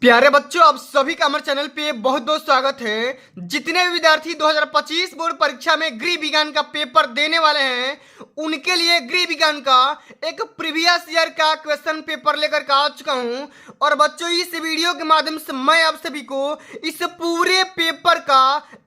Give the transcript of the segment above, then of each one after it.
प्यारे बच्चों, आप सभी का हमारे चैनल पे बहुत बहुत स्वागत है। जितने भी विद्यार्थी 2025 बोर्ड परीक्षा में गृह विज्ञान का पेपर देने वाले हैं, उनके लिए गृह विज्ञान का एक प्रीवियस ईयर का क्वेश्चन पेपर लेकर के आ चुका हूं। और बच्चों, इस वीडियो के माध्यम से मैं आप सभी को इस पूरे पेपर का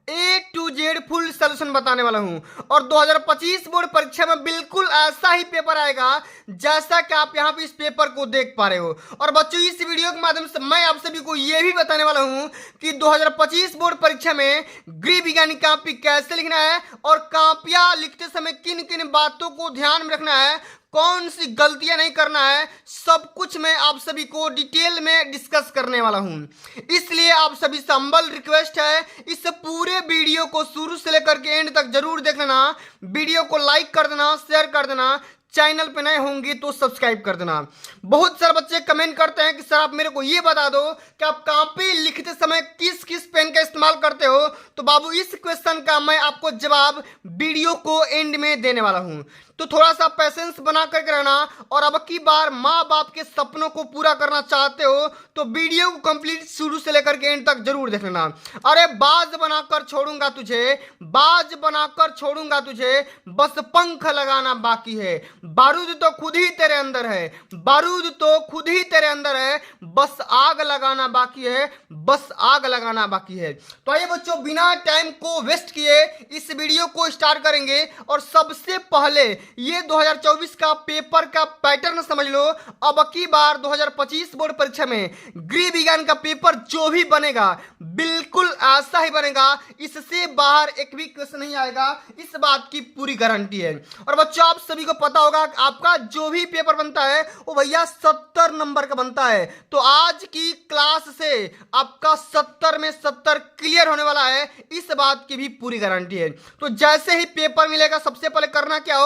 A to Z full solution बताने वाला हूं। और 2025 बोर्ड परीक्षा में बिल्कुल ऐसा ही पेपर आएगा जैसा कि आप यहां पे इस पेपर को देख पा रहे हो। और बच्चों, इस वीडियो के माध्यम से मैं आप सभी को यह भी बताने वाला हूं कि 2025 बोर्ड परीक्षा में गृह विज्ञान की कॉपी कैसे लिखना है और कॉपियां लिखते समय किन किन बातों को ध्यान में रखना है, कौन सी गलतियां नहीं करना है, सब कुछ मैं आप सभी को डिटेल में डिस्कस करने वाला हूं। इसलिए आप सभी से हम्बल रिक्वेस्ट है, इस पूरे वीडियो को शुरू से लेकर के एंड तक जरूर देख लेना। वीडियो को लाइक कर देना, शेयर कर देना, चैनल पे नए होंगे तो सब्सक्राइब कर देना। बहुत सारे बच्चे कमेंट करते हैं कि सर आप मेरे को ये बता दो कि आप कॉपी लिखते समय किस किस पेन का इस्तेमाल करते हो। तो बाबू, इस क्वेश्चन का मैं आपको जवाब वीडियो को एंड में देने वाला हूं, तो थोड़ा सा पेशेंस बना करके रहना। और अब की बार माँ बाप के सपनों को पूरा करना चाहते हो तो वीडियो को कंप्लीट शुरू से लेकर के एंड तक जरूर देख लेना। अरे बाज बनाकर छोड़ूंगा तुझे, बाज बनाकर छोड़ूंगा तुझे, बस पंख लगाना बाकी है। बारूद तो खुद ही तेरे अंदर है, बारूद तो खुद ही तेरे अंदर है, बस आग लगाना बाकी है, बस आग लगाना बाकी है। तो आइए बच्चों, बिना टाइम को वेस्ट किए इस वीडियो को स्टार्ट करेंगे। और सबसे पहले ये 2024 का पेपर का पैटर्न समझ लो। अब की बार 2025 बोर्ड परीक्षा में गृह विज्ञान का पेपर जो भी बनेगा बिल्कुल ऐसा ही बनेगा, इससे बाहर एक भी क्वेश्चन नहीं आएगा, इस बात की पूरी गारंटी है। और बच्चों, आप सभी को पता होगा आपका जो भी पेपर बनता है वो भैया 70 नंबर का बनता है। तो आज की क्लास से आपका 70 में 70 क्लियर होने वाला है, इस बात की भी पूरी गारंटी है। तो जैसे ही पेपर मिलेगा सबसे पहले करना क्या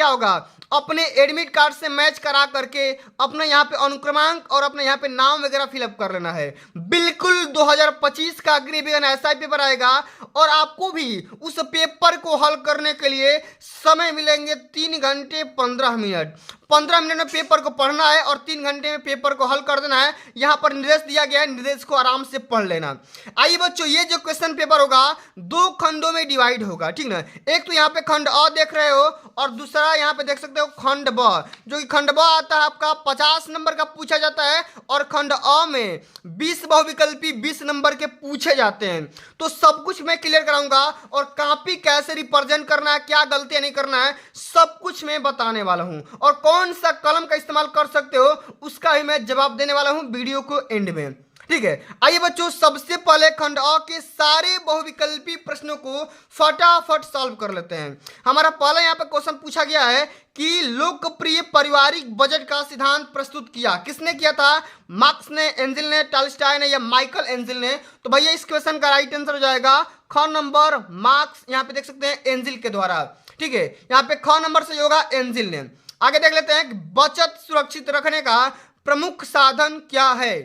होगा, अपने एडमिट कार्ड से मैच करा करके अपने यहाँ पे अनुक्रमांक और अपने यहाँ पे नाम वगैरह फिलअप कर लेना है। बिल्कुल 2025 का गृह विज्ञान ऐसा ही पेपर आएगा और आपको भी उस पेपर को हल करने के लिए समय मिलेंगे 3 घंटे 15 मिनट। 15 मिनट में पेपर को पढ़ना है और 3 घंटे में पेपर को हल कर देना है। यहाँ पर निर्देश दिया गया है, निर्देश को आराम से पढ़ लेना। आइए बच्चों, ये जो क्वेश्चन पेपर होगा 2 खंडों में डिवाइड होगा, ठीक ना। एक तो यहाँ पे खंड अ देख रहे हो और दूसरा यहाँ पे देख सकते हो खंड ब। जो कि खंड ब आता है आपका 50 नंबर का पूछा जाता है और खंड अ में 20 बहुविकल्पी 20 नंबर के पूछे जाते हैं। तो सब कुछ मैं क्लियर कराऊंगा और कॉपी कैसे रिप्रेजेंट करना है, क्या गलतियां नहीं करना है, सब कुछ मैं बताने वाला हूं। और कौन सा कलम का इस्तेमाल कर सकते हो उसका ही मैं जवाब देने वाला हूं वीडियो को एंड में, ठीक है। आइए बच्चों, सबसे पहले खंड अ के सारे बहुविकल्पी प्रश्नों को फटाफट सॉल्व कर लेते हैं। हमारा पहला यहाँ पे क्वेश्चन पूछा गया है कि लोकप्रिय पारिवारिक बजट का सिद्धांत प्रस्तुत किया किसने किया था, मार्क्स ने, एंजिल ने, टॉल्स्टॉय ने या माइकल एंजिल ने। तो भैया इस क्वेश्चन का राइट आंसर हो जाएगा ख नंबर मार्क्स, यहाँ पे देख सकते हैं एंजिल के द्वारा, ठीक है। यहाँ पे ख नंबर से होगा एंजिल ने। आगे देख लेते हैं कि बचत सुरक्षित रखने का प्रमुख साधन क्या है।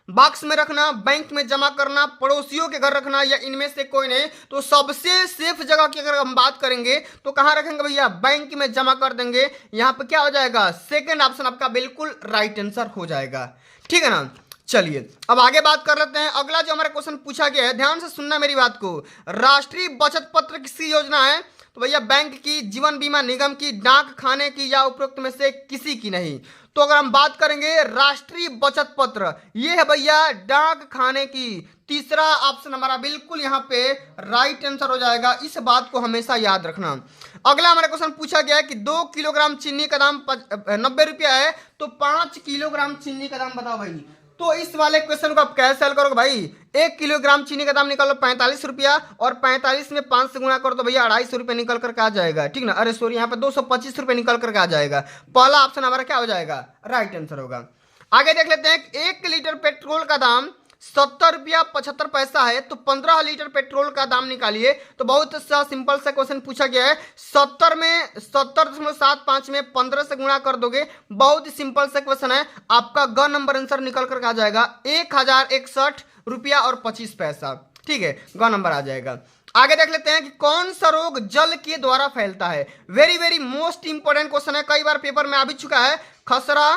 बॉक्स में रखना, बैंक में जमा करना, पड़ोसियों के घर रखना या इनमें से कोई नहीं। तो सबसे सेफ जगह की अगर हम बात करेंगे तो कहां रखेंगे भैया, बैंक में जमा कर देंगे। यहां पे क्या हो जाएगा, सेकंड ऑप्शन आपका बिल्कुल राइट आंसर हो जाएगा, ठीक है ना। चलिए अब आगे बात कर लेते हैं। अगला जो हमारा क्वेश्चन पूछा गया है, ध्यान से सुनना मेरी बात को। राष्ट्रीय बचत पत्र किसकी योजना है। तो भैया बैंक की, जीवन बीमा निगम की, डाक खाने की या उपरोक्त में से किसी की नहीं। तो अगर हम बात करेंगे राष्ट्रीय बचत पत्र, ये है भैया डाक खाने की। तीसरा ऑप्शन हमारा बिल्कुल यहाँ पे राइट आंसर हो जाएगा, इस बात को हमेशा याद रखना। अगला हमारा क्वेश्चन पूछा गया है कि 2 किलोग्राम चीनी का दाम 90 रुपया है, तो 5 किलोग्राम चीनी का दाम बताओ भाई। तो इस वाले क्वेश्चन को आप कैसे हल करोगे भाई, 1 किलोग्राम चीनी का दाम निकालो 45 रुपया और 45 में 5 से गुणा करो तो भैया 250 रुपये निकल करके आ जाएगा, ठीक ना। अरे सॉरी, यहाँ पे 225 रुपये निकल करके आ जाएगा। पहला ऑप्शन हमारा क्या हो जाएगा, राइट आंसर होगा। आगे देख लेते हैं, 1 लीटर पेट्रोल का दाम 70 रुपया 75 पैसा है, तो 15 लीटर पेट्रोल का दाम निकालिए। तो बहुत सा सिंपल सा क्वेश्चन पूछा गया है। 70 में 70.75 में 15 से गुणा कर दोगे, बहुत ही सिंपल सा क्वेश्चन है। आपका ग नंबर आंसर निकल कर आ जाएगा 1061 रुपया और 25 पैसा, ठीक है, ग नंबर आ जाएगा। आगे देख लेते हैं कि कौन सा रोग जल के द्वारा फैलता है। Very very most important question है, कई बार पेपर में आ भी चुका है। खसरा,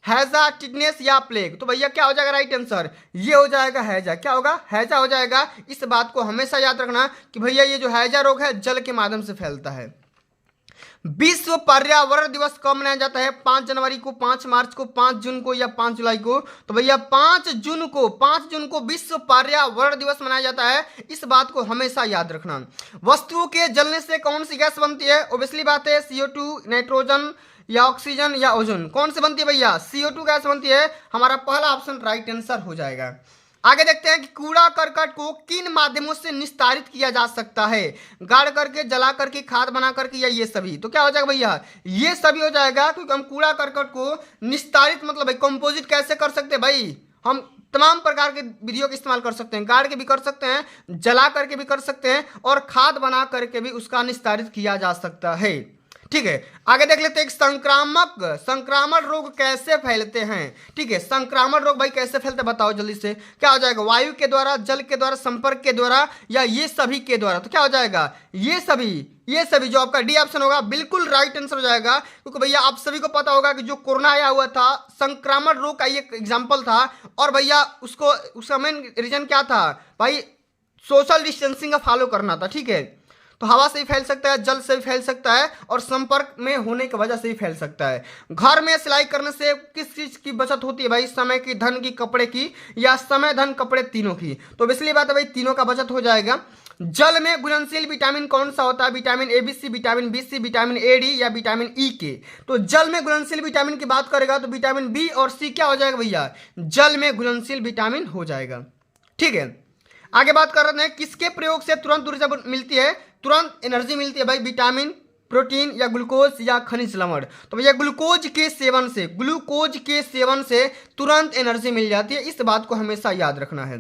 हैजा, टिटनेस या प्लेग। तो भैया क्या हो जाएगा राइट आंसर, ये हो जाएगा हैजा। क्या होगा, हैजा हो जाएगा। इस बात को हमेशा याद रखना कि भैया ये जो हैजा रोग है जल के माध्यम से फैलता है। विश्व पर्यावरण दिवस कब मनाया जाता है, 5 जनवरी को, 5 मार्च को, 5 जून को या 5 जुलाई को। तो भैया 5 जून को विश्व पर्यावरण दिवस मनाया जाता है। इस बात को हमेशा याद रखना। वस्तुओं के जलने से कौन सी गैस बनती है, ओब्वियसली बात है CO2, नाइट्रोजन या ऑक्सीजन या ओजोन। कौन सी बनती है भैया, CO2 गैस बनती है। हमारा पहला ऑप्शन राइट आंसर हो जाएगा। आगे देखते हैं कि कूड़ा करकट को किन माध्यमों से निस्तारित किया जा सकता है, गाड़ करके, जला करके, खाद बना करके या ये सभी। तो क्या हो जाएगा भैया, ये सभी हो जाएगा, क्योंकि हम कूड़ा करकट को निस्तारित मतलब भाई कंपोजिट कैसे कर सकते हैं भाई, हम तमाम प्रकार के विधियों का इस्तेमाल कर सकते हैं। गाड़ के भी कर सकते हैं, जला करके भी कर सकते हैं, और खाद बना करके भी उसका निस्तारित किया जा सकता है। ठीक है, आगे देख लेते हैं संक्रामक रोग कैसे फैलते हैं। ठीक है, संक्रामक रोग भाई कैसे फैलते हैं बताओ जल्दी से। क्या हो जाएगा, वायु के द्वारा, जल के द्वारा, संपर्क के द्वारा या ये सभी के द्वारा। तो क्या हो जाएगा, ये सभी जो आपका डी ऑप्शन होगा बिल्कुल राइट आंसर हो जाएगा। क्योंकि भैया आप सभी को पता होगा कि जो कोरोना आया हुआ था संक्रामक रोग का ये एग्जाम्पल था, और भैया उसका मेन रीजन क्या था भाई, सोशल डिस्टेंसिंग का फॉलो करना था। ठीक है, तो हवा से भी फैल सकता है, जल से भी फैल सकता है, और संपर्क में होने की वजह से भी फैल सकता है। घर में सिलाई करने से किस चीज की बचत होती है भाई, समय की, धन की, कपड़े की, या समय, धन, कपड़े तीनों की। तो इसलिए बात है भाई तीनों का बचत हो जाएगा। जल में घुलनशील विटामिन कौन सा होता है, vitamin ABC, vitamin BC, vitamin AD या विटामिन E के। तो जल में घुलनशील विटामिन की बात करेगा तो विटामिन B और C क्या हो जाएगा भैया, जल में घुलनशील विटामिन हो जाएगा। ठीक है, आगे बात कर रहे हैं किसके प्रयोग से तुरंत ऊर्जा मिलती है, तुरंत एनर्जी मिलती है भाई, विटामिन, प्रोटीन या ग्लूकोज या खनिज लवण। तो भैया ग्लूकोज के सेवन से तुरंत एनर्जी मिल जाती है। इस बात को हमेशा याद रखना है।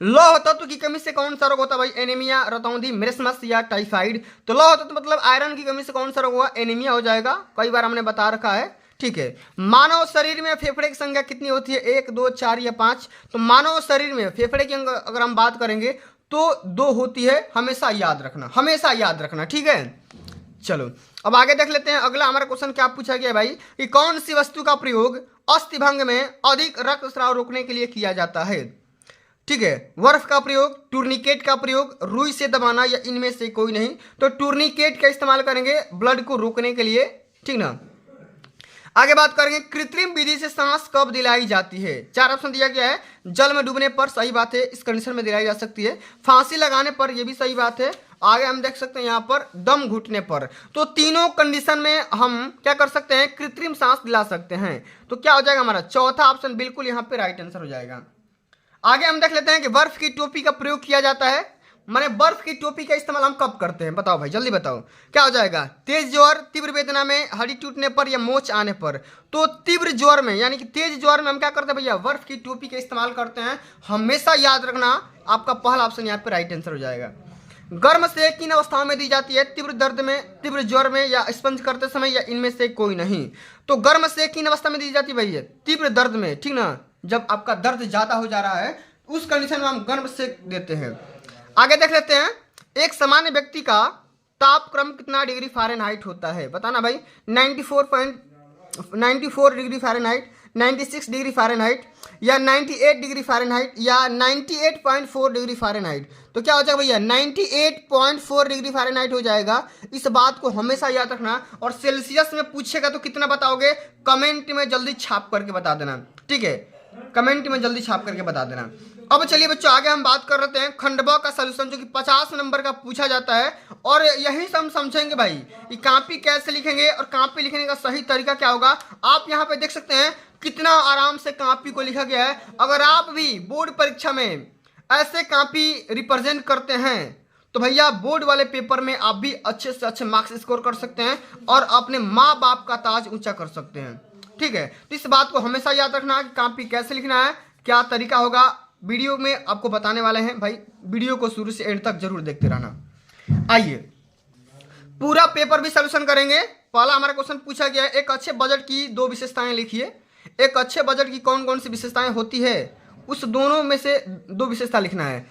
लौह तत्व की कमी से कौन सा रोग होता है भाई, एनीमिया, रतौंधी, मेरेस्मस या टाइफाइड। तो लौह तत्व मतलब आयरन की कमी से कौन सा रोग होगा, एनीमिया हो जाएगा। कई बार हमने बता रखा है। ठीक है, मानव शरीर में फेफड़े की संख्या कितनी होती है, 1, 2, 4 या 5। तो मानव शरीर में फेफड़े की अगर हम बात करेंगे तो 2 होती है, हमेशा याद रखना। ठीक है, चलो अब आगे देख लेते हैं। अगला हमारा क्वेश्चन क्या पूछा गया भाई कि कौन सी वस्तु का प्रयोग अस्थिभंग में अधिक रक्तस्राव रोकने के लिए किया जाता है। ठीक है, बर्फ का प्रयोग, टूर्निकेट का प्रयोग, रुई से दबाना या इनमें से कोई नहीं। तो टूर्निकेट का इस्तेमाल करेंगे ब्लड को रोकने के लिए। ठीक ना, आगे बात करेंगे कृत्रिम विधि से सांस कब दिलाई जाती है। 4 ऑप्शन दिया गया है, जल में डूबने पर, सही बात है, इस कंडीशन में दिलाई जा सकती है। फांसी लगाने पर, यह भी सही बात है। आगे हम देख सकते हैं यहाँ पर दम घुटने पर। तो तीनों कंडीशन में हम क्या कर सकते हैं, कृत्रिम सांस दिला सकते हैं। तो क्या हो जाएगा हमारा चौथा ऑप्शन बिल्कुल यहाँ पे राइट आंसर हो जाएगा। आगे हम देख लेते हैं कि बर्फ की टोपी का प्रयोग किया जाता है, माने बर्फ की टोपी का इस्तेमाल हम कब करते हैं बताओ भाई, जल्दी बताओ। क्या हो जाएगा, तेज ज्वर, तीव्र वेदना में, हड्डी टूटने पर या मोच आने पर। तो तीव्र ज्वर में यानी कि तेज ज्वर में हम क्या करते हैं भैया, बर्फ की टोपी का इस्तेमाल करते हैं। हमेशा याद रखना, आपका पहला ऑप्शन यहाँ पे राइट आंसर हो जाएगा। गर्म से किन अवस्थाओं में दी जाती है, तीव्र दर्द में, तीव्र ज्वर में या स्पंज करते समय या इनमें से कोई नहीं। तो गर्म से किन अवस्था में दी जाती है भैया, तीव्र दर्द में। ठीक ना, जब आपका दर्द ज्यादा हो जा रहा है उस कंडीशन में हम गर्म से देते हैं। आगे देख लेते हैं, एक सामान्य व्यक्ति का तापक्रम कितना डिग्री फ़ारेनहाइट होता है, बताना भाई। 94 डिग्री फ़ारेनहाइट, 96 डिग्री फ़ारेनहाइट या 98 डिग्री फ़ारेनहाइट या 98.4 डिग्री फ़ारेनहाइट। तो क्या हो जाएगा भैया, 98.4 डिग्री फ़ारेनहाइट हो जाएगा। इस बात को हमेशा याद रखना। और सेल्सियस में पूछेगा तो कितना बताओगे, कमेंट में जल्दी छाप करके बता देना। ठीक है, कमेंट में जल्दी छाप करके बता देना। अब चलिए बच्चों आगे हम बात कर रहे हैं खंडवा का सलूशन, जो कि 50 नंबर का पूछा जाता है। और यही से हम समझेंगे भाई कि कापी कैसे लिखेंगे और कापी लिखने का सही तरीका क्या होगा। आप यहाँ पे देख सकते हैं कितना आराम से कापी को लिखा गया है। अगर आप भी बोर्ड परीक्षा में ऐसे कापी रिप्रेजेंट करते हैं तो भैया बोर्ड वाले पेपर में आप भी अच्छे से अच्छे मार्क्स स्कोर कर सकते हैं और अपने माँ बाप का ताज ऊंचा कर सकते हैं। ठीक है, तो इस बात को हमेशा याद रखना कि कापी कैसे लिखना है, क्या तरीका होगा, वीडियो में आपको बताने वाले हैं भाई। वीडियो को शुरू से एंड तक जरूर देखते रहना। आइए पूरा पेपर भी सॉल्यूशन करेंगे। पहला हमारा क्वेश्चन पूछा गया है, एक अच्छे बजट की 2 विशेषताएं लिखिए। एक अच्छे बजट की कौन कौन सी विशेषताएं होती है, उस दोनों में से 2 विशेषता लिखना है।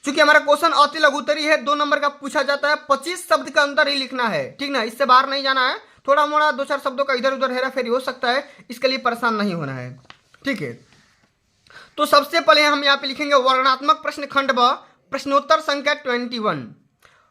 चूंकि हमारा क्वेश्चन अति लघुत्तरी है, 2 नंबर का पूछा जाता है, 25 शब्द का अंतर ही लिखना है। ठीक ना, इससे बाहर नहीं जाना है। थोड़ा मोड़ा 2-4 शब्दों का इधर उधर हेरा फेरी हो सकता है, इसके लिए परेशान नहीं होना है। ठीक है, तो सबसे पहले हम यहाँ पे लिखेंगे वर्णनात्मक प्रश्न खंड ब प्रश्नोत्तर संख्या 21।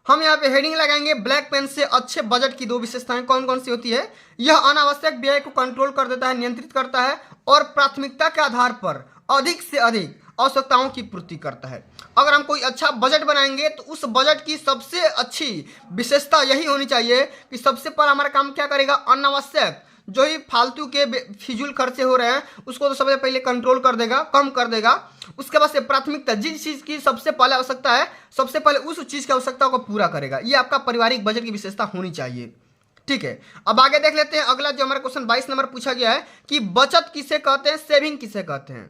हम यहाँ पे हेडिंग लगाएंगे ब्लैक पेन से अच्छे बजट की 2 विशेषताएं कौन कौन सी होती है। यह अनावश्यक व्यय को कंट्रोल कर देता है, नियंत्रित करता है और प्राथमिकता के आधार पर अधिक से अधिक आवश्यकताओं की पूर्ति करता है। अगर हम कोई अच्छा बजट बनाएंगे तो उस बजट की सबसे अच्छी विशेषता यही होनी चाहिए कि सबसे पहले हमारा काम क्या करेगा, अनावश्यक जो ही फालतू के फिजूल खर्चे हो रहे हैं उसको तो सबसे पहले कंट्रोल कर देगा, कम कर देगा। उसके बाद से प्राथमिकता, जिस चीज़ की सबसे पहले आवश्यकता है सबसे पहले उस चीज़ की आवश्यकता को पूरा करेगा। ये आपका पारिवारिक बजट की विशेषता होनी चाहिए। ठीक है, अब आगे देख लेते हैं अगला जो हमारा क्वेश्चन 22 नंबर पूछा गया है कि बचत किसे कहते हैं, सेविंग किसे कहते हैं।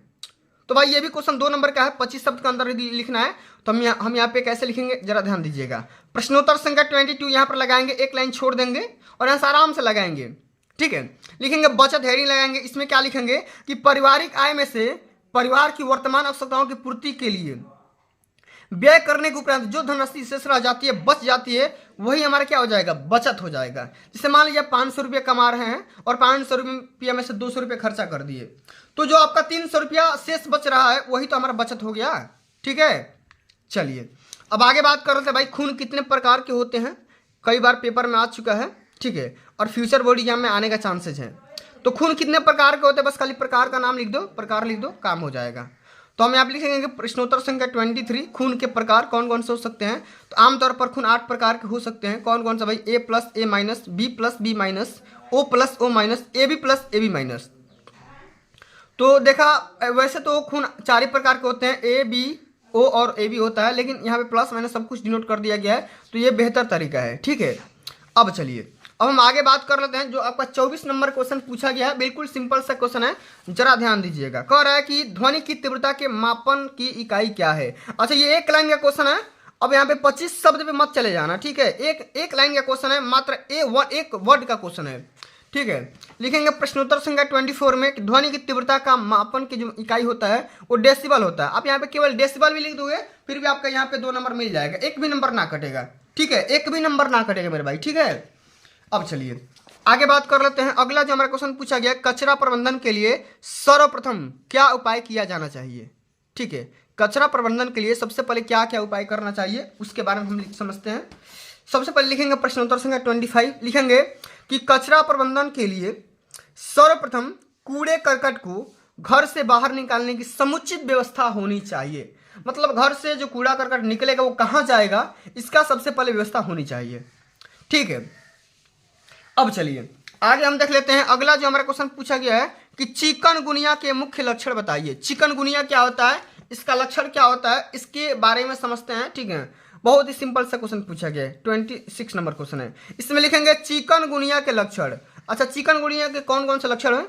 तो भाई ये भी क्वेश्चन 2 नंबर का है, 25 शब्द के अंदर लिखना है। तो हम यहाँ पे कैसे लिखेंगे जरा ध्यान दीजिएगा। प्रश्नोत्तर संख्या 22 यहाँ पर लगाएंगे, एक लाइन छोड़ देंगे और यहाँ से आराम से लगाएंगे। ठीक है, लिखेंगे बचत, हेडिंग लगाएंगे। इसमें क्या लिखेंगे कि पारिवारिक आय में से परिवार की वर्तमान आवश्यकताओं की पूर्ति के लिए व्यय करने के उपरांत जो धनराशि शेष रह जाती है, बच जाती है, वही हमारा क्या हो जाएगा, बचत हो जाएगा। जैसे मान लीजिए 500 रुपये कमा रहे हैं और 500 रुपये में से 200 रुपये खर्चा कर दिए, तो जो आपका 300 रुपया शेष बच रहा है वही तो हमारा बचत हो गया। ठीक है, चलिए अब आगे बात कर रहे थे भाई खून कितने प्रकार के होते हैं, कई बार पेपर में आ चुका है। ठीक है, और फ्यूचर बोर्ड एग्जाम में आने का चांसेज है। तो खून कितने प्रकार के होते हैं, बस खाली प्रकार का नाम लिख दो, प्रकार लिख दो, काम हो जाएगा। तो हम यहाँ पे लिखेंगे कि प्रश्नोत्तर संख्या 23 खून के प्रकार कौन कौन से हो सकते हैं। तो आमतौर पर खून 8 प्रकार के हो सकते हैं। कौन कौन सा भाई, A plus A minus, B plus B minus, O plus O minus, AB plus AB minus. तो देखा वैसे तो खून 4 ही प्रकार के होते हैं, A B O और AB होता है, लेकिन यहाँ पे प्लस माइनस सब कुछ डिनोट कर दिया गया है, तो ये बेहतर तरीका है। ठीक है, अब चलिए अब हम आगे बात कर लेते हैं। जो आपका 24 नंबर क्वेश्चन पूछा गया है, बिल्कुल सिंपल सा क्वेश्चन है, जरा ध्यान दीजिएगा। कह रहा है कि ध्वनि की तीव्रता के मापन की इकाई क्या है। अच्छा, ये एक लाइन का क्वेश्चन है। अब यहाँ पे 25 शब्द पे मत चले जाना। ठीक है, एक लाइन का क्वेश्चन है, मात्र एक वर्ड का क्वेश्चन है। ठीक है, लिखेंगे प्रश्नोत्तर संख्या 24 में कि ध्वनि की तीव्रता का मापन की जो इकाई होता है वो डेसिबल होता है। आप यहाँ पे केवल डेसिबल भी लिख दोगे फिर भी आपका यहाँ पे 2 नंबर मिल जाएगा, एक भी नंबर ना कटेगा। ठीक है, एक भी नंबर ना कटेगा मेरे भाई। ठीक है, अब चलिए आगे बात कर लेते हैं। अगला जो हमारा क्वेश्चन पूछा गया, कचरा प्रबंधन के लिए सर्वप्रथम क्या उपाय किया जाना चाहिए। ठीक है, कचरा प्रबंधन के लिए सबसे पहले क्या क्या उपाय करना चाहिए उसके बारे में हम समझते हैं। सबसे पहले लिखेंगे प्रश्नोत्तर संख्या 25, लिखेंगे कि कचरा प्रबंधन के लिए सर्वप्रथम कूड़े करकट को घर से बाहर निकालने की समुचित व्यवस्था होनी चाहिए। मतलब घर से जो कूड़ा करकट निकलेगा वो कहाँ जाएगा, इसका सबसे पहले व्यवस्था होनी चाहिए। ठीक है, अब चलिए आगे हम देख लेते हैं। अगला जो हमारा क्वेश्चन पूछा गया है कि चिकनगुनिया के मुख्य लक्षण बताइए। चिकनगुनिया क्या होता है, इसका लक्षण क्या होता है, इसके बारे में समझते हैं। ठीक है, बहुत ही सिंपल सा क्वेश्चन पूछा गया है, 26 नंबर क्वेश्चन है। इसमें लिखेंगे चिकनगुनिया के लक्षण। अच्छा, चिकनगुनिया के कौन कौन से लक्षण हैं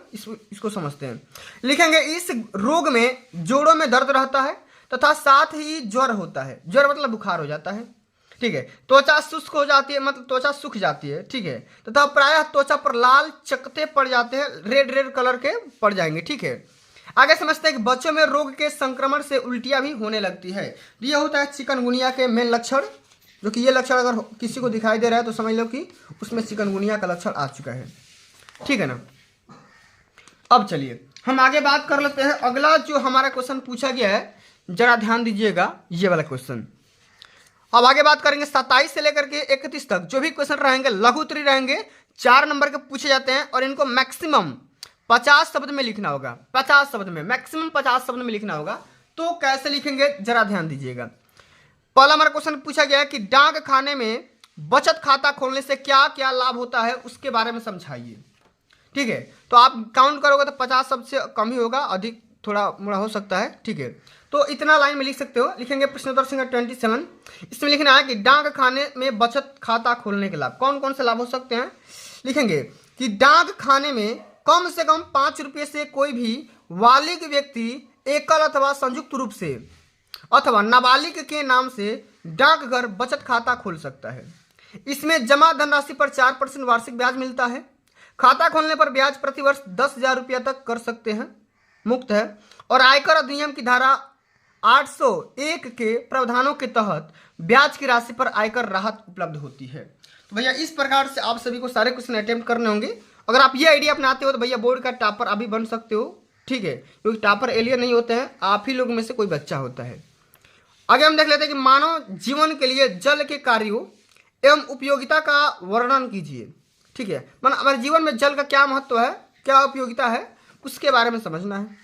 इसको समझते हैं। लिखेंगे इस रोग में जोड़ों में दर्द रहता है तथा साथ ही ज्वर होता है। ज्वर मतलब बुखार हो जाता है। ठीक है, त्वचा शुष्क हो जाती है, मतलब त्वचा सूख जाती है। ठीक है, तथा प्रायः त्वचा पर लाल चकत्ते पड़ जाते हैं, रेड रेड कलर के पड़ जाएंगे। ठीक है, आगे समझते हैं कि बच्चों में रोग के संक्रमण से उल्टियां भी होने लगती है। ये होता है चिकनगुनिया के मेन लक्षण, जो कि ये लक्षण अगर किसी को दिखाई दे रहा है तो समझ लो कि उसमें चिकनगुनिया का लक्षण आ चुका है। ठीक है ना, अब चलिए हम आगे बात कर लेते हैं। अगला जो हमारा क्वेश्चन पूछा गया है, जरा ध्यान दीजिएगा, ये वाला क्वेश्चन। अब आगे बात करेंगे 27 से लेकर के 31 तक जो भी क्वेश्चन रहेंगे लघु उत्तरीय रहेंगे, 4 नंबर के पूछे जाते हैं और इनको मैक्सिमम 50 शब्द में लिखना होगा। 50 शब्द में, मैक्सिमम 50 शब्द में लिखना होगा। तो कैसे लिखेंगे जरा ध्यान दीजिएगा। पहला हमारा क्वेश्चन पूछा गया है कि डाक खाने में बचत खाता खोलने से क्या क्या लाभ होता है उसके बारे में समझाइए। ठीक है, तो आप काउंट करोगे तो 50 शब्द से कम ही होगा, अधिक थोड़ा मोड़ा हो सकता है। ठीक है, तो इतना लाइन में लिख सकते हो। लिखेंगे प्रश्नोत्तर संख्या 27, इसमें लिखना है कि डाक खाने में बचत खाता खोलने के लाभ कौन कौन से लाभ हो सकते हैं। लिखेंगे कि डाक खाने में कम से कम 5 रुपये से कोई भी बालिग व्यक्ति एकल अथवा संयुक्त रूप से अथवा नाबालिग के नाम से डाकघर बचत खाता खोल सकता है। इसमें जमा धनराशि पर 4% वार्षिक ब्याज मिलता है। खाता खोलने पर ब्याज प्रतिवर्ष 10,000 रुपया तक कर सकते हैं, मुक्त है। और आयकर अधिनियम की धारा 801 के प्रावधानों के तहत ब्याज की राशि पर आयकर राहत उपलब्ध होती है। तो भैया इस प्रकार से आप सभी को सारे क्वेश्चन अटेम्प्ट करने होंगे। अगर आप ये आइडिया अपनाते हो तो भैया बोर्ड का टॉपर अभी बन सकते हो, ठीक है, क्योंकि टॉपर एलियन नहीं होते हैं, आप ही लोग में से कोई बच्चा होता है। आगे हम देख लेते हैं कि मानव जीवन के लिए जल के कार्यों एवं उपयोगिता का वर्णन कीजिए। ठीक है, माना हमारे जीवन में जल का क्या महत्व है, क्या उपयोगिता है, उसके बारे में समझना है।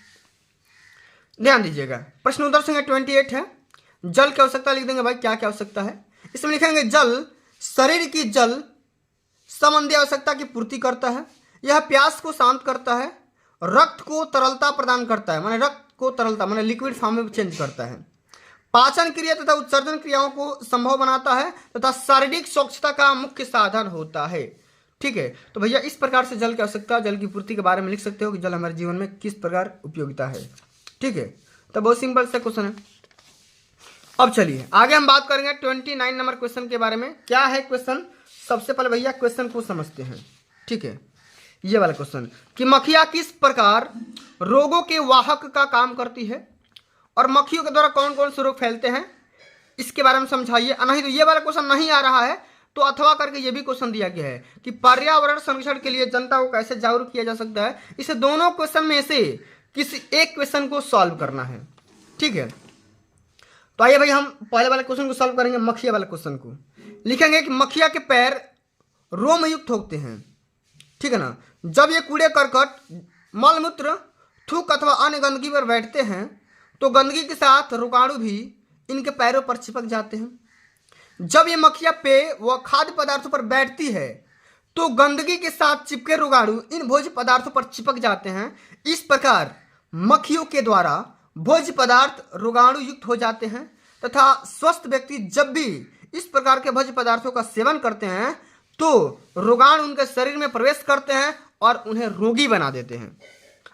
ध्यान दीजिएगा, प्रश्न उत्तर संख्या 28 है। जल की आवश्यकता लिख देंगे भाई, क्या क्या आवश्यकता है इसमें लिखेंगे। जल शरीर की जल संबंधी आवश्यकता की पूर्ति करता है, यह प्यास को शांत करता है, रक्त को तरलता प्रदान करता है, माने रक्त को तरलता माने लिक्विड फॉर्म में चेंज करता है, पाचन क्रिया तथा उत्सर्जन क्रियाओं को संभव बनाता है तथा शारीरिक स्वच्छता का मुख्य साधन होता है। ठीक है, तो भैया इस प्रकार से जल की आवश्यकता, जल की पूर्ति के बारे में लिख सकते हो कि जल हमारे जीवन में किस प्रकार उपयोगिता है। ठीक है, तो बहुत सिंपल सा क्वेश्चन है। अब चलिए आगे हम बात करेंगे 29 नंबर क्वेश्चन के बारे में। क्या है क्वेश्चन, सबसे पहले भैया क्वेश्चन को समझते हैं। ठीक है, ये वाला क्वेश्चन कि मक्खियाँ किस प्रकार रोगों के वाहक का काम करती है और मक्खियों के द्वारा कौन कौन से रोग फैलते हैं, इसके बारे में समझाइए। नहीं तो ये वाला क्वेश्चन नहीं आ रहा है तो अथवा करके ये भी क्वेश्चन दिया गया है कि पर्यावरण संरक्षण के लिए जनता को कैसे जागरूक किया जा सकता है। इसे दोनों क्वेश्चन में से किसी एक क्वेश्चन को सॉल्व करना है। ठीक है, तो आइए भाई हम पहले वाले क्वेश्चन को सॉल्व करेंगे। मक्खिया वाले क्वेश्चन को लिखेंगे कि मक्खिया के पैर रोम युक्त होते हैं। ठीक है ना, जब ये कूड़े करकट मलमूत्र थूक अथवा अन्य गंदगी पर बैठते हैं तो गंदगी के साथ रोगाणु भी इनके पैरों पर चिपक जाते हैं। जब ये मक्खियाँ पेय व खाद्य पदार्थों पर बैठती है तो गंदगी के साथ चिपके रोगाणु इन भोज्य पदार्थों पर चिपक जाते हैं। इस प्रकार मक्खियों के द्वारा भोज्य पदार्थ रोगाणु युक्त हो जाते हैं तथा स्वस्थ व्यक्ति जब भी इस प्रकार के भोज्य पदार्थों का सेवन करते हैं तो रोगाणु उनके शरीर में प्रवेश करते हैं और उन्हें रोगी बना देते हैं।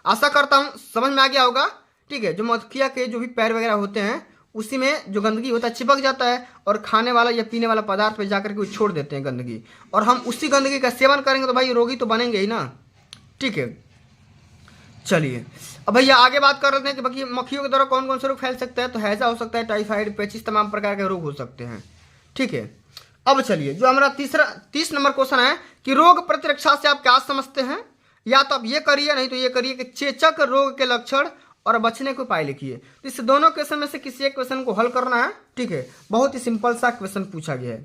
आशा करता हूँ समझ में आ गया होगा। ठीक है, जो मक्खिया के जो भी पैर वगैरह होते हैं उसी में जो गंदगी होता है चिपक जाता है और खाने वाला या पीने वाला पदार्थ पे जाकर के वो छोड़ देते हैं गंदगी, और हम उसी गंदगी का सेवन करेंगे तो भाई रोगी तो बनेंगे ही ना। ठीक है, चलिए अब भैया आगे बात कर रहे हैं कि बाकी मक्खियों के द्वारा कौन कौन से रोग फैल सकता है। तो हैजा हो सकता है, टाइफाइड, पेचिस, तमाम प्रकार के रोग हो सकते हैं। ठीक है, अब चलिए जो हमारा 30 नंबर क्वेश्चन है कि रोग प्रतिरक्षा से आप क्या समझते हैं। या तो आप ये करिए, नहीं तो ये करिए कि चेचक रोग के लक्षण और बचने को उपाय लिखिए। तो इस दोनों क्वेश्चन में से किसी एक क्वेश्चन को हल करना है। ठीक है, बहुत ही सिंपल सा क्वेश्चन पूछा गया है।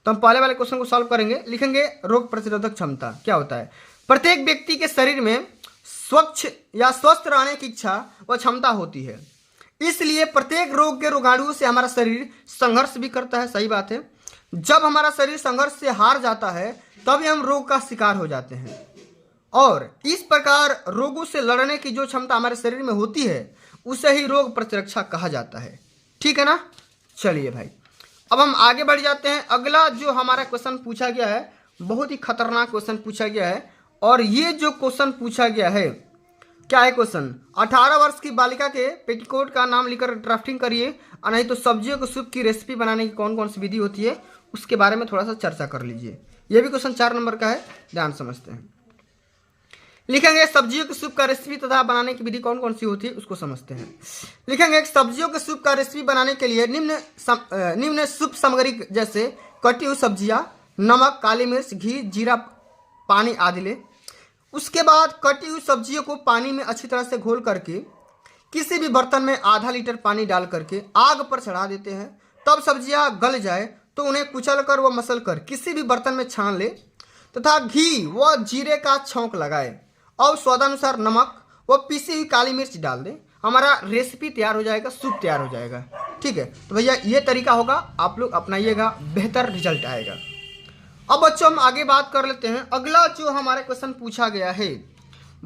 तो हम पहले वाले क्वेश्चन को सॉल्व करेंगे। लिखेंगे रोग प्रतिरोधक क्षमता क्या होता है। प्रत्येक व्यक्ति के शरीर में स्वच्छ या स्वस्थ रहने की इच्छा व क्षमता होती है, इसलिए प्रत्येक रोग के रोगाणुओं से हमारा शरीर संघर्ष भी करता है। सही बात है, जब हमारा शरीर संघर्ष से हार जाता है तभी हम रोग का शिकार हो जाते हैं, और इस प्रकार रोगों से लड़ने की जो क्षमता हमारे शरीर में होती है उसे ही रोग प्रतिरक्षा कहा जाता है। ठीक है ना, चलिए भाई अब हम आगे बढ़ जाते हैं। अगला जो हमारा क्वेश्चन पूछा गया है बहुत ही खतरनाक क्वेश्चन पूछा गया है, और ये जो क्वेश्चन पूछा गया है क्या है क्वेश्चन, 18 वर्ष की बालिका के पेटीकोट का नाम लिखकर ड्राफ्टिंग करिए, और नहीं तो सब्जियों के सूप की रेसिपी बनाने की कौन कौन सी विधि होती है उसके बारे में थोड़ा सा चर्चा कर लीजिए। ये भी क्वेश्चन 4 नंबर का है, ध्यान समझते हैं। लिखेंगे सब्जियों के सूप का रेसिपी तथा बनाने की विधि कौन कौन सी होती है उसको समझते हैं। लिखेंगे सब्जियों के सूप का रेसिपी बनाने के लिए निम्न सूप सामग्री जैसे कटी हुई सब्जियां, नमक, काली मिर्च, घी, जीरा, पानी आदि ले। उसके बाद कटी हुई सब्जियों को पानी में अच्छी तरह से घोल करके किसी भी बर्तन में आधा लीटर पानी डाल करके आग पर चढ़ा देते हैं। तब सब्जियां गल जाए तो उन्हें कुचल कर व मसल कर किसी भी बर्तन में छान ले तथा घी व जीरे का छौंक लगाए और स्वादानुसार नमक व पीसी हुई काली मिर्च डाल दें। हमारा रेसिपी तैयार हो जाएगा, सूप तैयार हो जाएगा। ठीक है, तो भैया ये तरीका होगा, आप लोग अपनाइएगा, बेहतर रिजल्ट आएगा। अब बच्चों हम आगे बात कर लेते हैं। अगला जो हमारा क्वेश्चन पूछा गया है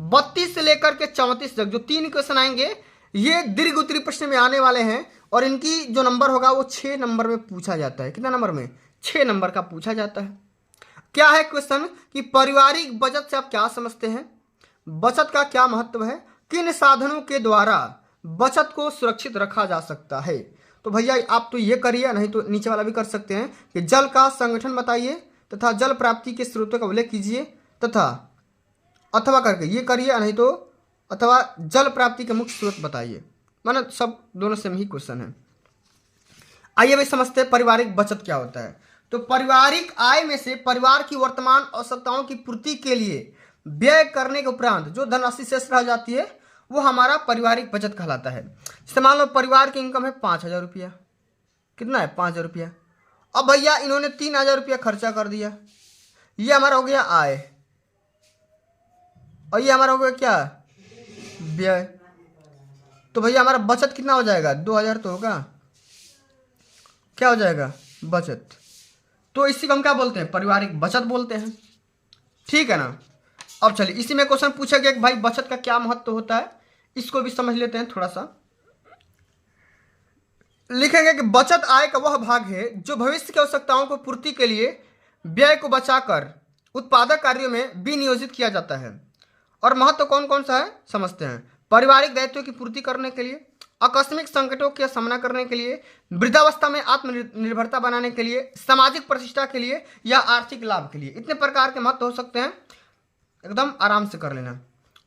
32 से लेकर के 34 तक जो 3 क्वेश्चन आएंगे ये दीर्घ उत्तरीय प्रश्न में आने वाले हैं, और इनकी जो नंबर होगा वो 6 नंबर में पूछा जाता है। कितना नंबर में, 6 नंबर का पूछा जाता है। क्या है क्वेश्चन कि पारिवारिक बचत से आप क्या समझते हैं, बचत का क्या महत्व है, किन साधनों के द्वारा बचत को सुरक्षित रखा जा सकता है। तो भैया आप तो ये करिए, नहीं तो नीचे वाला भी कर सकते हैं कि जल का संगठन बताइए तथा जल प्राप्ति के स्रोतों का उल्लेख कीजिए, तथा अथवा करके ये करिए, नहीं तो अथवा जल प्राप्ति के मुख्य स्रोत बताइए। माना सब दोनों सेम ही क्वेश्चन है। आइए भाई समझते हैं पारिवारिक बचत क्या होता है। तो पारिवारिक आय में से परिवार की वर्तमान आवश्यकताओं की पूर्ति के लिए व्यय करने के उपरांत जो धनराशि शेष रह जाती है वो हमारा पारिवारिक बचत कहलाता है। जैसे मान लो परिवार की इनकम है 5,000 रुपया, कितना है 5,000 रुपया। अब भैया इन्होंने 3,000 रुपया खर्चा कर दिया, ये हमारा हो गया आय, और ये हमारा हो गया क्या, व्यय। तो भैया हमारा बचत कितना हो जाएगा, 2,000 तो होगा, क्या हो जाएगा, बचत। तो इसी को हम क्या बोलते हैं, पारिवारिक बचत बोलते हैं, ठीक है ना। अब चलिए इसी में क्वेश्चन पूछा गया कि भाई बचत का क्या महत्व होता है, इसको भी समझ लेते हैं थोड़ा सा। लिखेंगे कि बचत आय का वह भाग है जो भविष्य की आवश्यकताओं को पूर्ति के लिए व्यय को बचाकर उत्पादक कार्यों में विनियोजित किया जाता है। और महत्व कौन कौन सा है समझते हैं। पारिवारिक दायित्वों की पूर्ति करने के लिए, आकस्मिक संकटों का सामना करने के लिए, वृद्धावस्था में आत्मनिर्भरता बनाने के लिए, सामाजिक प्रतिष्ठा के लिए या आर्थिक लाभ के लिए। इतने प्रकार के महत्व हो सकते हैं, एकदम आराम से कर लेना।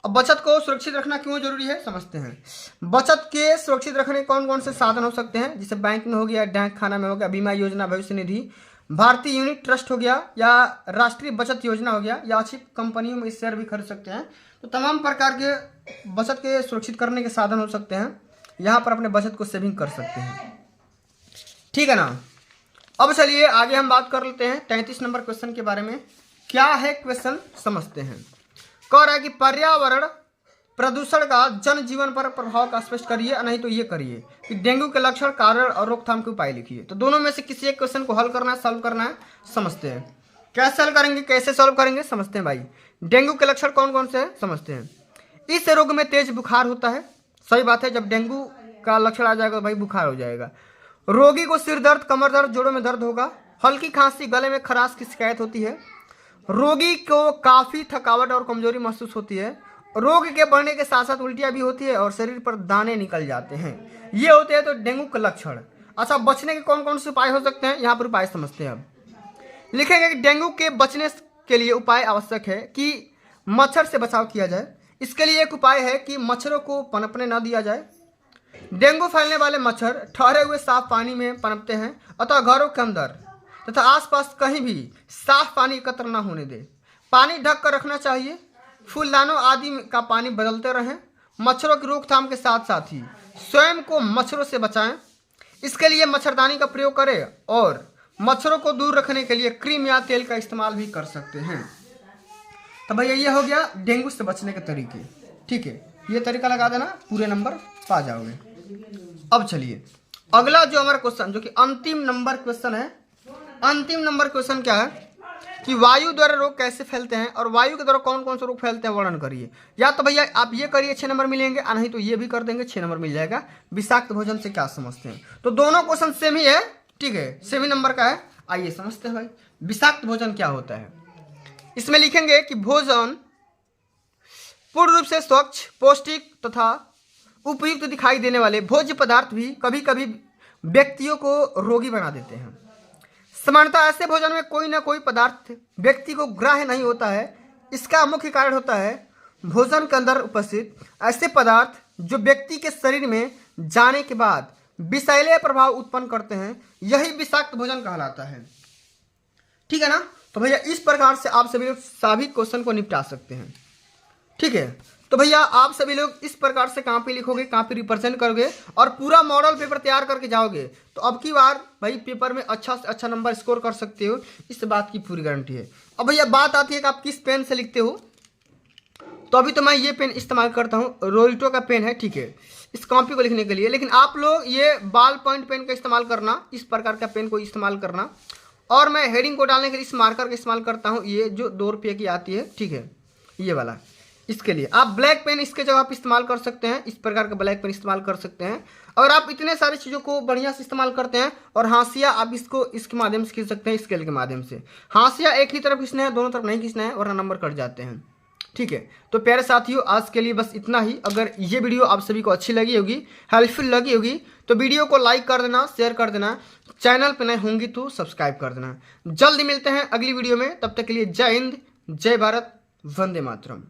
अब बचत को सुरक्षित रखना क्यों जरूरी है समझते हैं। बचत के सुरक्षित रखने कौन कौन से साधन हो सकते हैं, जैसे बैंक में हो गया, डाक खाना में हो गया, बीमा योजना, भविष्य निधि, भारतीय यूनिट ट्रस्ट हो गया, या राष्ट्रीय बचत योजना हो गया, या अच्छी कंपनियों में शेयर भी खरीद सकते हैं। तो तमाम प्रकार के बचत के सुरक्षित करने के साधन हो सकते हैं, यहाँ पर अपने बचत को सेविंग कर सकते हैं, ठीक है ना। अब चलिए आगे हम बात कर लेते हैं 33 नंबर क्वेश्चन के बारे में। क्या है क्वेश्चन समझते हैं। कह रहा है कि पर्यावरण प्रदूषण का जनजीवन पर प्रभाव का स्पष्ट करिए, नहीं तो ये करिए कि डेंगू के लक्षण, कारण और रोकथाम के उपाय लिखिए। तो दोनों में से किसी एक क्वेश्चन को हल करना है, सॉल्व करना है, समझते हैं। कैसे हल करेंगे, कैसे सॉल्व करेंगे समझते हैं भाई। डेंगू के लक्षण कौन कौन से हैं समझते हैं। इस रोग में तेज बुखार होता है, सही बात है, जब डेंगू का लक्षण आ जाएगा तो भाई बुखार हो जाएगा। रोगी को सिर दर्द, कमर दर्द, जोड़ों में दर्द होगा, हल्की खांसी, गले में खराश की शिकायत होती है, रोगी को काफी थकावट और कमजोरी महसूस होती है, रोग के बढ़ने के साथ साथ उल्टियां भी होती है और शरीर पर दाने निकल जाते हैं। ये होते हैं तो डेंगू के लक्षण। अच्छा, बचने के कौन कौन से उपाय हो सकते हैं, यहाँ पर उपाय समझते हैं। अब लिखेंगे कि डेंगू के बचने के लिए उपाय आवश्यक है कि मच्छर से बचाव किया जाए। इसके लिए एक उपाय है कि मच्छरों को पनपने न दिया जाए। डेंगू फैलने वाले मच्छर ठहरे हुए साफ पानी में पनपते हैं, अतः घरों के अंदर तथा आसपास कहीं भी साफ पानी एकत्र न होने दे। पानी ढक कर रखना चाहिए। फूलदानों आदि का पानी बदलते रहें। मच्छरों की रोकथाम के साथ साथ ही स्वयं को मच्छरों से बचाएं। इसके लिए मच्छरदानी का प्रयोग करें और मच्छरों को दूर रखने के लिए क्रीम या तेल का इस्तेमाल भी कर सकते हैं। तो भैया ये हो गया डेंगू से बचने के तरीके, ठीक है। ये तरीका लगा देना, पूरे नंबर पा जाओगे। अब चलिए अगला जो हमारा क्वेश्चन, जो कि अंतिम नंबर क्वेश्चन है। अंतिम नंबर क्वेश्चन क्या है कि वायु द्वारा रोग कैसे फैलते हैं और वायु के द्वारा कौन कौन से रोग फैलते हैं वर्णन करिए। या तो भैया आप ये करिए 6 नंबर मिलेंगे, नहीं तो ये भी कर देंगे 6 नंबर मिल जाएगा। विषाक्त भोजन से क्या समझते हैं। तो दोनों क्वेश्चन सेम ही है, ठीक है, सेम ही नंबर का है। आइए समझते हैं भाई विषाक्त भोजन क्या होता है। इसमें लिखेंगे कि भोजन पूर्ण रूप से स्वच्छ, पौष्टिक तथा उपयुक्त दिखाई देने वाले भोज्य पदार्थ भी कभी कभी व्यक्तियों को रोगी बना देते हैं। सामान्यतः ऐसे भोजन में कोई ना कोई पदार्थ व्यक्ति को ग्राह्य नहीं होता है। इसका मुख्य कारण होता है भोजन के अंदर उपस्थित ऐसे पदार्थ जो व्यक्ति के शरीर में जाने के बाद विषैले प्रभाव उत्पन्न करते हैं, यही विषाक्त भोजन कहलाता है, ठीक है ना। तो भैया इस प्रकार से आप सभी लोग सभी क्वेश्चन को निपटा सकते हैं, ठीक है। तो भैया आप सभी लोग इस प्रकार से कॉपी लिखोगे, कॉपी रिप्रेजेंट करोगे और पूरा मॉडल पेपर तैयार करके जाओगे तो अब की बार भाई पेपर में अच्छा से अच्छा नंबर स्कोर कर सकते हो, इस बात की पूरी गारंटी है। अब भैया बात आती है कि आप किस पेन से लिखते हो। तो अभी तो मैं ये पेन इस्तेमाल करता हूँ, रोल्टो का पेन है, ठीक है, इस कॉपी को लिखने के लिए। लेकिन आप लोग ये बॉल पॉइंट पेन का इस्तेमाल करना, इस प्रकार का पेन को इस्तेमाल करना। और मैं हेडिंग को डालने के लिए इस मार्कर का इस्तेमाल करता हूँ, ये जो 2 रुपये की आती है, ठीक है, ये वाला। इसके लिए आप ब्लैक पेन इसके जगह आप इस्तेमाल कर सकते हैं, इस प्रकार का ब्लैक पेन इस्तेमाल कर सकते हैं। और आप इतने सारी चीज़ों को बढ़िया से इस्तेमाल करते हैं। और हाशिया आप इसको इसके माध्यम से खींच सकते हैं, स्केल के माध्यम से। हाशिया एक ही तरफ खींचना है, दोनों तरफ नहीं खींचना है वरना नंबर कट जाते हैं, ठीक है। तो प्यारे साथियों आज के लिए बस इतना ही। अगर ये वीडियो आप सभी को अच्छी लगी होगी, हेल्पफुल लगी होगी, तो वीडियो को लाइक कर देना, शेयर कर देना, चैनल पर नए होंगी तो सब्सक्राइब कर देना। जल्दी मिलते हैं अगली वीडियो में, तब तक के लिए जय हिंद, जय भारत, वंदे मातरम।